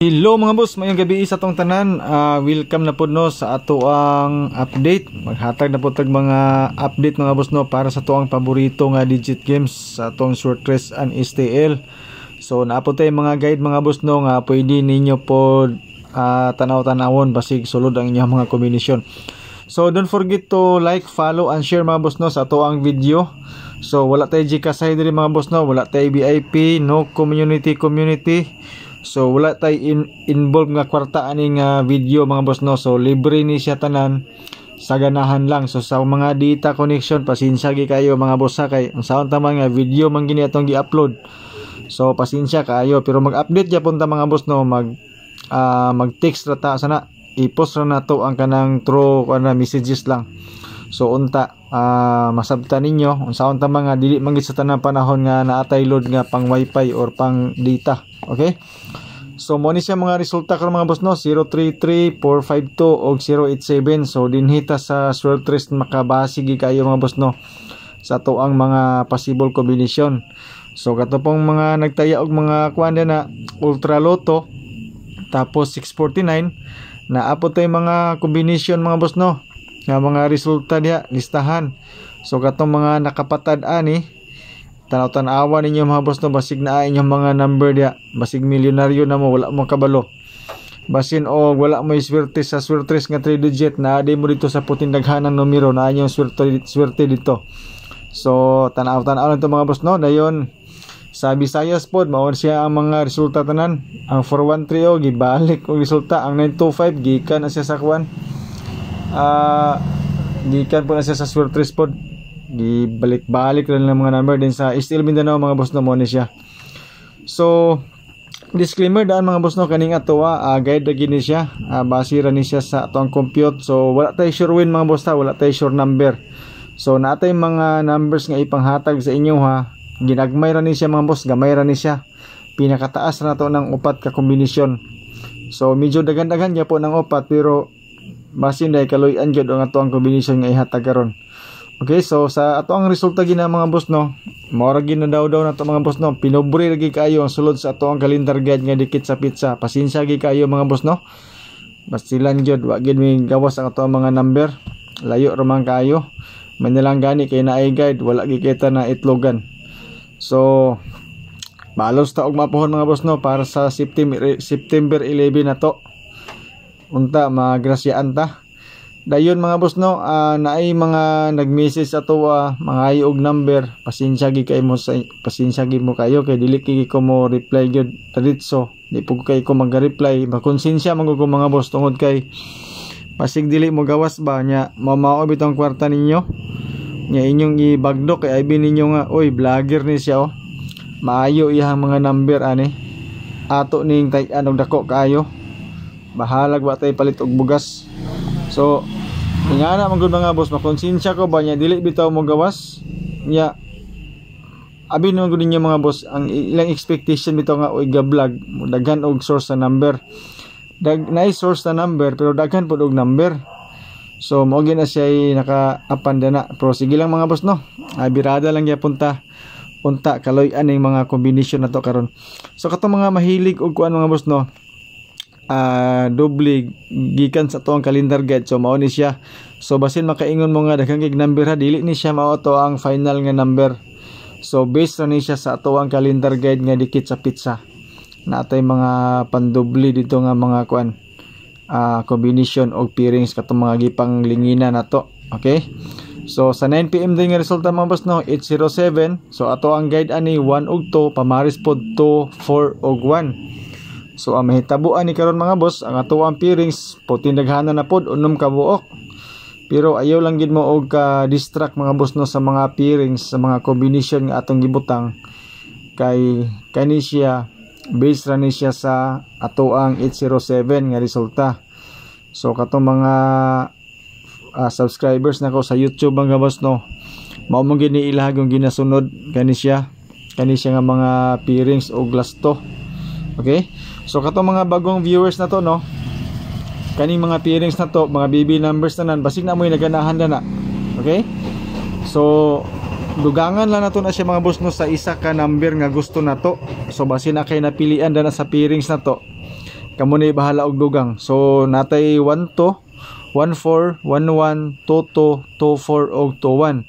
Hello mga boss, mayong gabi sa tong tanan. Welcome na po no sa ato ang update. Maghatag na po tag mga update mga boss no para sa tuang paborito nga digit games sa atong short race and STL. So naapod tay mga guide mga boss no nga pwede ninyo po tanaw-tanawon basig sulod ang inyong mga kombinasyon. So don't forget to like, follow and share mga boss no sa ato ang video. So wala tay GCash diri mga boss no, wala tay VIP, no community. So wala tay involved nga kwarta aning video mga boss no. So libre ni siya tanan sa ganahan lang. So sa mga data connection pasensya gi kayo mga boss ha, kay ang saon ta nga video man gini atong gi-upload. So pasensya kayo pero mag-update gyapon ta mga boss no, mag-text ra ta sana i-post ra nato ang kanang through messages lang. So unta masabtan ninyo unsaon ta mga dili man gid sa tanang panahon nga naatay load nga pang wifi or pang data. Okay? So mo ni siya mga resulta karon mga boss no, 033, 452 og 087. So dinhita sa short race makabase gi kayo mga boss no sa to ang mga possible combination. So kato pong mga nagtaya og mga kuan na ultra loto tapos 649 na apo tay mga combination mga boss no nga mga resulta diha listahan. So katong mga nakapatad ani tanaw-tanawa ninyo mga boss no, basig na inyong mga number diha, basig milyonaryo na mo wala mo kabalo, basin o wala mo swerte sa swerte nga 3 digit na adi mo dito sa puting daghanang numero na inyong swerte dito. So tanaw-tanaw lang to mga boss no. Dayon sa Visayas pod mao siya ang mga resulta tanan. Ang 413 gibalik og resulta, ang 925 gikan na siya sa kwan gikan po na siya sa swerte pod, gibalik-balik lang ng mga number din sa STL Mindanao mga boss no mo ni siya. So disclaimer daan mga boss no, kaning ato guide ra gini siya, base ra ni siya sa ato ang compute. So wala tay sure win mga boss wala tay sure number. So natay mga numbers nga ipanghatag sa inyo ha, ginagmay ra ni siya mga boss, gamay ra ni siya, pinakataas na to ng upat ka kombinasyon. So medyo dagan-dagan ya po ng upat pero basin dai kaloy-an gyud ang ato ang kombinasyon nga ihatag karon. Okay, so sa ato ang resulta gina mga boss no, maura gina daw na to mga boss no, pinobre lagi kayo ang sulod sa ato ang calendar guide nga dikit sa pizza. Pasensya gi kayo mga boss no, basilan gyud wa gid mi gawas ang ato ang mga number, layo ra man kayo manilang gani kay naay guide wala gi kita na itlogan. So balos ta og mapuhon mga boss no para sa September 11 na to, unta magrasyaan ta. Dayon mga boss no, naay mga nag-message ato mga ayog number, pasensya gi kay mo sa pasensya gi mo kayo kay dili gi ko mo reply gyud diretso, di pug kay ko mag-reply, makonsensya man ko mga boss tungod kay pasig dili mo gawas ba nya mamao bitong kwarta ninyo nya inyong ibagdok kay abi ninyo nga oy vlogger ni siya maayo iyang mga number ani ato ning tay-an og dako kaayo, bahalag wa tay palit og bugas. So ingana man gud mga boss, makonsensya ko ba nya dili bitaw mo gawas nya abi naman gud ninyo mga boss ang ilang expectation bitaw nga oy ga-vlog daghan og source sa number, nice source na number pero daghan pod og number. So mao gyud na siya naka-apan na. Pero sige lang mga boss no, birada lang gyapon ta unta kaloy-an ning mga combination nato karon. So katong mga mahilig og kuan mga boss no, doble gikan sa tuang calendar guide. So mao ni siya. So basin makaingon mo nga daghang gig number ha, dili ni siya mao to ang final nga number. So based na ni siya sa tuang calendar guide nga dikit sa pizza. Natay mga pandoble dito nga mga kuan combination og pairings katong mga gipang lingina nato. Okay? So sa 9 PM din nga resulta mga boss no, 807. So ato ang guide ani 1 og 2, pamaris pod 2, 4 og 1. So ang mahitabuan ni karon mga boss, ang ato ang pairings puting daghanan na pod, unom ka buok. Pero ayaw lang gid mo og ka-distract mga boss no sa mga pairings, sa mga combination nga atong gibutang kay kani siya base ra ni siya sa ato ang 807 nga resulta. So katong mga subscribers nako sa YouTube mga boss no, mao mo gid ni ilahag yung ginasunod kani siya nga mga pairings og lasto. Okay? So katong mga bagong viewers na to no, kaning mga pairings na to, mga BB numbers tanan basig na mo'y naganahan na. Okay? So dugangan lang nato na siya mga boss no sa isa ka number nga gusto nato. So basin na kay napilian na sa pairings na to, kamo ni bahala og dugang. So natay 12, 14, 11, 22, 24 og 21.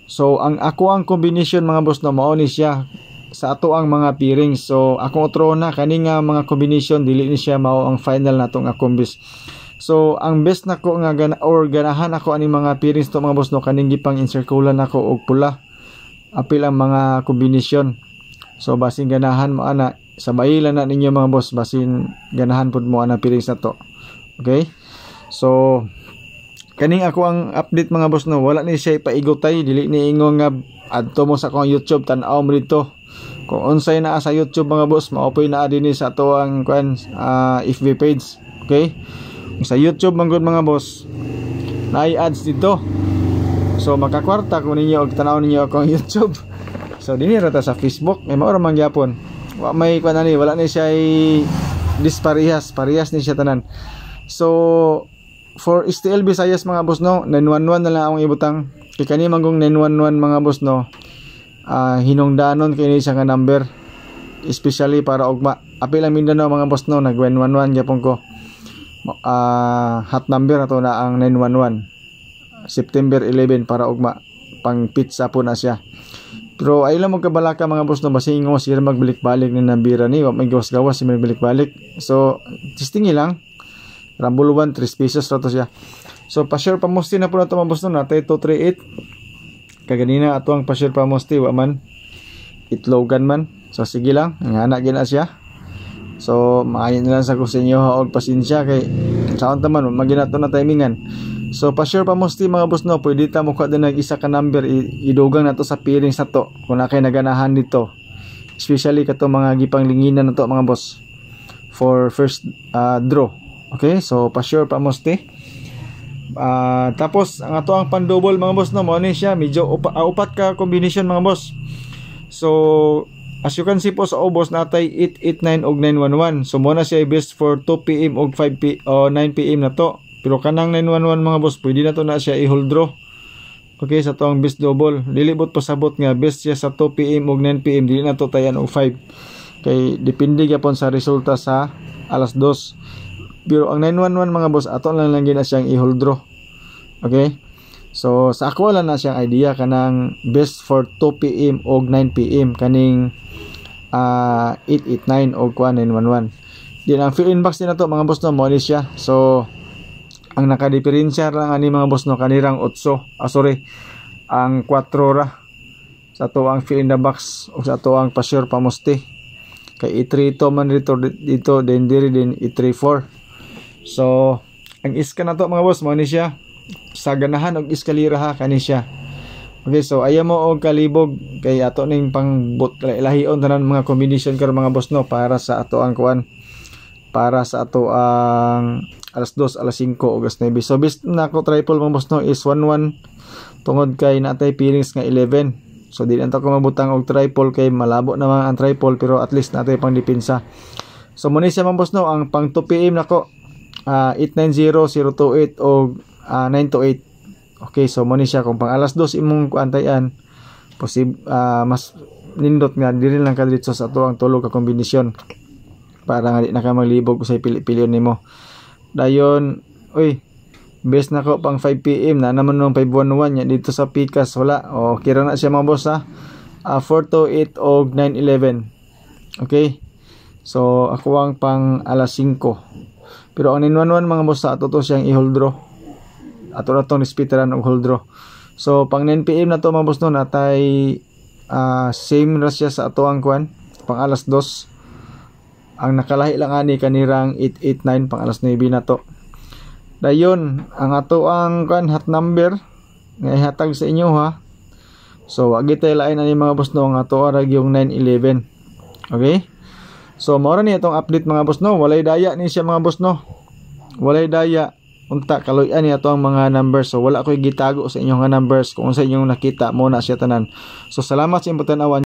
So ang ako ang combination mga boss no, mao ni siya sa ato ang mga pairings. So akong otro na kani nga mga combination dili ni siya mao ang final natong akong best. So ang best nako nga ganahan ako ani mga pairings to mga boss no, kaning gipang encirculan nako og pula. Apil ang mga combination. So basin ganahan mo ana, sabay lang na ninyo mga boss, basin ganahan pud mo ana pairings na to. Okay? So kaning ako ang update mga boss no, wala ni siya ipaigotay, dili ni ingon nga adto mo sa akong YouTube tan-aw mo dito. Kung unsay naa sa YouTube mga boss, maopoy naa dinhi sa ato ang FB page. Okay? Sa YouTube man gud mga boss, naay ads dito. So makakwarta kung ninyo og tanaw ninyo akong YouTube. So dinhi ra ta sa Facebook, may mao ra man gyapon. Wa may kuan ani, wala ni siya disparehas, parehas ni siya tanan. So for STL Visayas mga boss no, 911 na lang akong ibutang. Kay kani manggong 911 mga boss no, hinungdanon kini siya nga number, especially para ugma. Apil ang Mindanao mga boss no, nag 911 gyapon ko. Hot number ato na ang 911. September 11 para ugma, pang pizza po na siya. Pero ay lang magkabalaka mga boss no, basi ingo sila magbalik-balik ni nambira ni, wa may gawas-gawas si magbalik-balik. So testingi lang. Rumble 1, 3 pesos rato siya. So pa-share pa musti na po na ito mga boss no, natay 238. Kaganina ato ang pa-share pa musti, wa man itlogan man. So sige lang, nga na gina siya. So maayon na lang sa kusinyo og pasensya kay saon taman maginato na timingan. So pa-share pa musti mga boss no, pwede ta mo ka din isa ka number, idugang nato sa pairings na to kung na kay naganahan dito. Especially kato mga gipanglinginan na to mga boss for first draw. Okay, so pa-sure pa musti. Tapos ang ato ang pan-double mga boss no, mo ni siya medyo upat ka combination mga boss. So as you can see po sa obos natay 889 og 911. So mo na siya best for 2 PM og 5 PM o 9 PM na to. Pero kanang 911 mga boss, pwede na to na siya i-hold draw. Okay, sa to ang best double. Dili bot pasabot nga best siya sa 2 PM og 9 PM, dili na to tayan og 5. Kay depende gyapon sa resulta sa alas 2. Pero ang 911 mga boss, ato lang gina siyang i-hold draw. Okay? So sa ako lang na siyang idea kanang best for 2 PM og 9 PM kaning 889 og 911. Din ang fill-in box din na to mga boss no, mo ni siya. So ang nakadiferensya lang ani mga boss no, kanirang 8. Ang 4 ra. Sa to ang fill in the box o sa to ang pa-sure pa musti. Kay i3 to man dito din diri din i34. So ang iska na to mga boss, mo ni siya sa ganahan og iskalira ha kani siya. Okay, so ayaw mo og kalibog kay ato ning pangbot lahion tanan mga combination karon mga boss no, para sa ato ang kuan, para sa ato ang alas 2, alas 5 ug alas 9. So best na ko triple mga boss no is 11 tungod kay natay pairings nga 11. So di anto ko mabutang og triple kay malabo naman ang triple, pero at least natay pang depensa. So mo ni siya mga boss no, ang pang 2 PM nako 890, 028 o 928. Okay, so mo ni siya kung pang alas 2 imong kuantayan, mas nindot nga dili lang ka diretso sa ato ang tulo ka kombinasyon para nga di na ka maglibog sa pili-pilion nimo. Dayon, oy, best na ko pang 5 PM na naman nung 511 nya dito sa Picas wala. O kira na siya mga boss ha. 428 og 911. Okay. So ako ang pang alas 5. Pero ang 911 mga boss sa ato to siyang i-hold draw. Ato na itong nispitaran og hold draw. So pang 9 PM na to mga boss no, natay same ra siya sa ato ang kuan pang alas 2. Ang nakalahi lang ani kanirang 889 pang alas 9 na to. Dayon ang ato ang kuan hot number nga ihatag sa inyo ha. So wag tay lain ani mga boss no, ang ato ra yung 911. Okay? So mao ra ni itong update mga boss no, walay daya ni siya mga boss no. Walay daya. Unta kaloy-an ni ato ang mga numbers. So wala koy gitago sa inyong numbers, kung sa inyong nakita mo na siya tanan. So salamat sa inyong tanawan.